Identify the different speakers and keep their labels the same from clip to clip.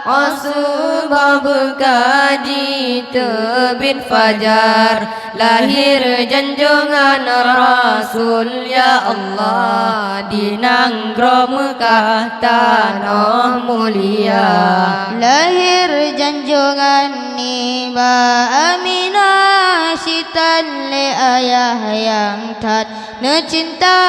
Speaker 1: Rasulullah berkaji terbit fajar, lahir junjungan Rasul ya Allah di Nanggro Mekah tanah mulia.
Speaker 2: Lahir junjungan Niba Aminah Sitan le ayah yang tat necinta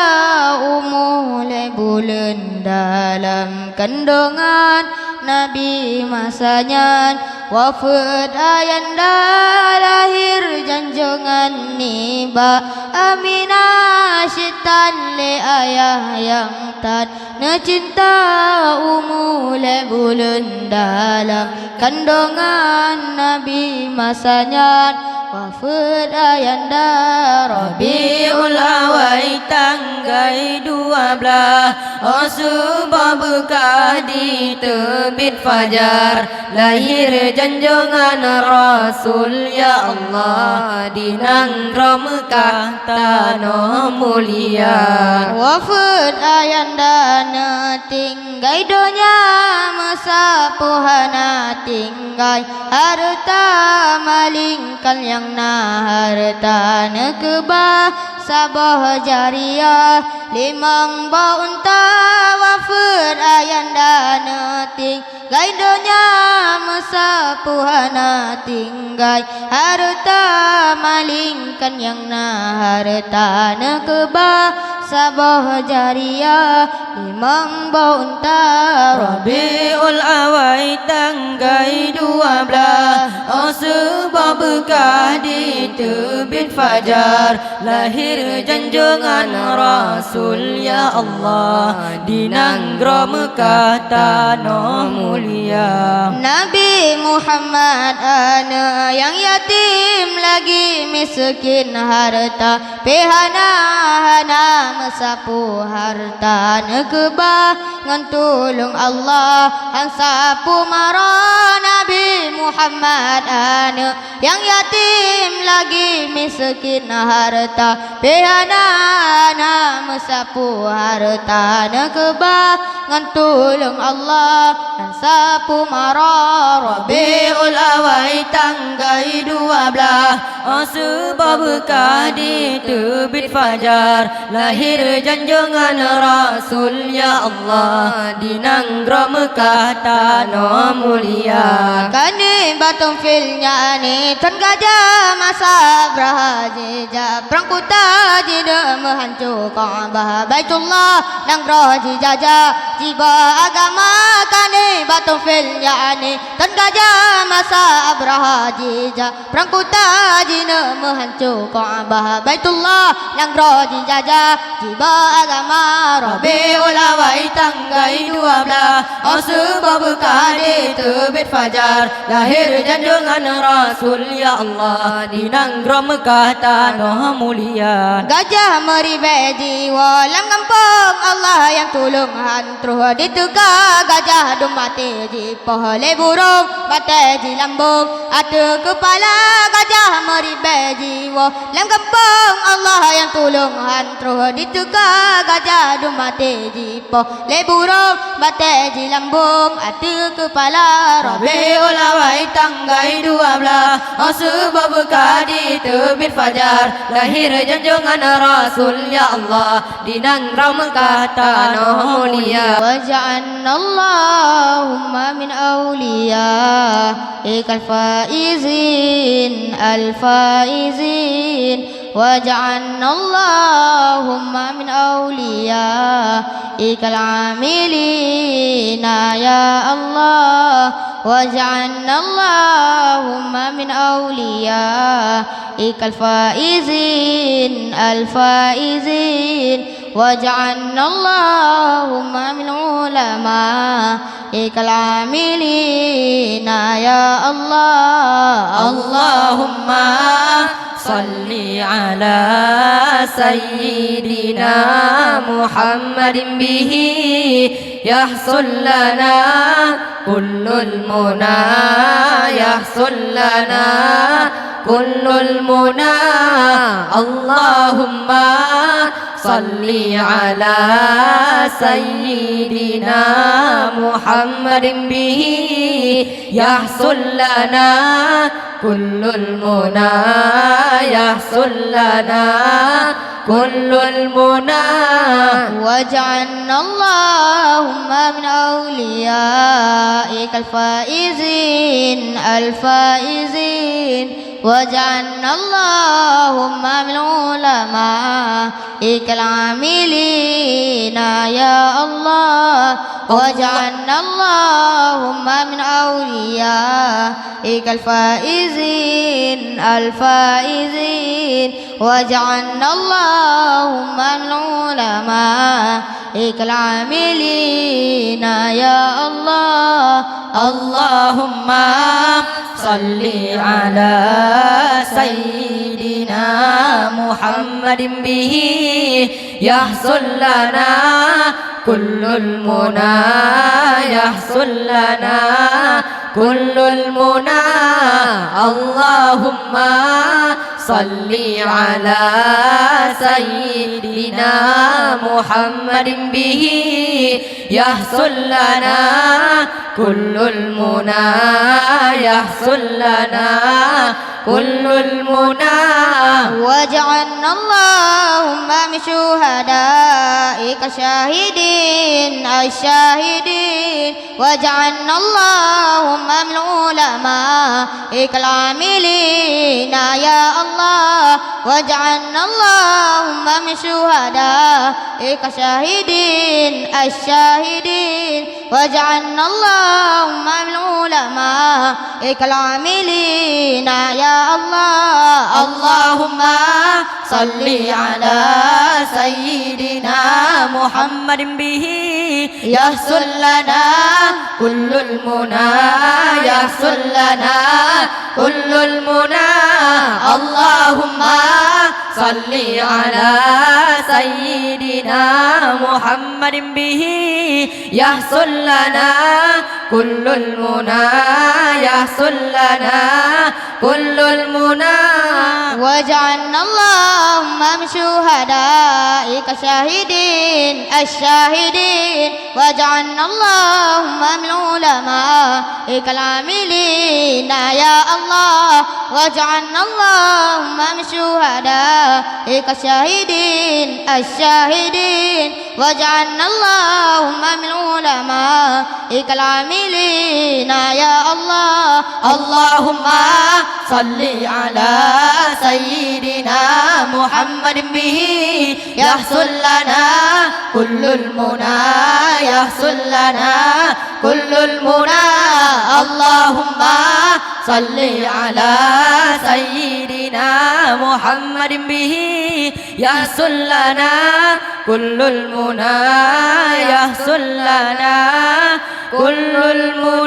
Speaker 2: umule bulan dalam kandungan Nabi masanya wafat ayanda lahir junjungan Niba Aminah Sitan le ayah yang tat necinta umule bulan dalam kandungan Nabi masanya wafat ayanda
Speaker 1: Rabiul Awal tanggal 12 Rasulullah berkaji terbit fajar, lahir junjungan Rasul ya Allah di Nanggro Mekah tanah mulia.
Speaker 2: wafat ayanda tinggai donya masa puhana tinggai harta malingkan yang na harta nekebah sabah jariah limang baunta wafat ayanda tinggai donya masa puhana tinggai harta malingkan yang na harta nekebah sabah jariah limang baunta.
Speaker 1: Rabiul Awal tanggal 12 Rasulullah berkaji terbit fajar, lahir junjungan Rasul ya Allah di Nanggro Mekah tanah mulia.
Speaker 2: Nabi Muhammad ana yang yatim lagi miskin harta pehana hana mesapu harta nekebah ngantulung Allah ang sapu mara. Nabi Muhammad ana yang yatim lagi miskin harta pehana hana mesapu harta nekebah ngantulung Allah ang sapu mara.
Speaker 1: Rabiul Awal tanggal 12 Rasulullah berkaji terbit fajar, lahir junjungan Rasul ya Allah di Nanggro Mekah tanah mulia.
Speaker 2: Kani batung filnya ni tan gajah masa brahaji perang kuta jida menghancur Kaabah Baitullah Nanggro jijajah jiba agama. Kani batung filnya ni tan gajah masa brahaji perang kuta jida menghancur Kaabah Baitullah Nanggro jijajah jiba agama.
Speaker 1: Rabiul Awal tanggal 12 Rasulullah berkaji terbit fajar, lahir junjungan Rasul ya Allah di Nanggro Mekah tanah mulia.
Speaker 2: Gajah meribe jiwa lam kampung Allah yang tulung hantruh dituka. Gajah dum mati ji pohole burung mati ji lambung ada kepala. Gajah meribe jiwa lam kampung Allah yang tulung hantruh dituka. Gajah dum mati ji pohole burung mati ji lambung ada kepala.
Speaker 1: Rabiul Awal tanggal 12 Rasulullah berkaji terbit fajar, lahir junjungan Rasul ya Allah di Nanggro Mekah tanah mulia.
Speaker 2: وجعلنا اللهم من أوليائك الفائزين الفائزين وجعلنا اللهم من أوليائك العاملين يا الله وجعلنا اللهم من أوليائك الفائزين الفائزين وجعلنا اللهم من علمائك العاملين يا الله
Speaker 1: اللهم صل على سيدنا محمد به يحصل لنا كل المنى يحصل لنا كل المنى اللهم صل على سيدنا محمد به يحصل لنا كل المنى يحصل لنا كل المنى
Speaker 2: واجعلنا اللهم من أوليائك الفائزين الفائزين واجعلنا اللهم من علمائك العاملين يا الله واجعلنا اللهم من أوليائك الفائزين الفائزين واجعلنا اللهم من علمائك العاملين يا الله
Speaker 1: اللهم صل على سيدنا محمد به يحصل لنا كل المنى يحصل لنا كل المنى اللهم صل على سيدنا محمد به يحصل لنا كل المنى يحصل لنا كل المنى
Speaker 2: واجعلنا اللهم من شهدائك شاهدين الشاهدين واجعلنا اللهم من علمائك العاملين يا الله واجعلنا اللهم من شهدائك شاهدين الشاهدين واجعلنا اللهم من علمائك العاملين يا الله
Speaker 1: اللهم صل على سيدنا محمد به يحصل لنا كل المنى يحصل لنا كل المنى اللهم صل على سيدنا محمد به يحصل لنا كل المنى يحصل لنا كل المنى
Speaker 2: واجعلنا اللهم من شهدائك شاهدين الشاهدين واجعلنا اللهم من علمائك العاملين يا الله واجعلنا اللهم من شهدائك شاهدين الشاهدين واجعلنا اللهم من علمائك العاملين يا الله
Speaker 1: اللهم صل على سيدنا محمد به يحصل لنا كل المنى يحصل لنا كل المنى اللهم صل على سيدنا محمد به يحصل لنا كل المنى يحصل لنا كل المنى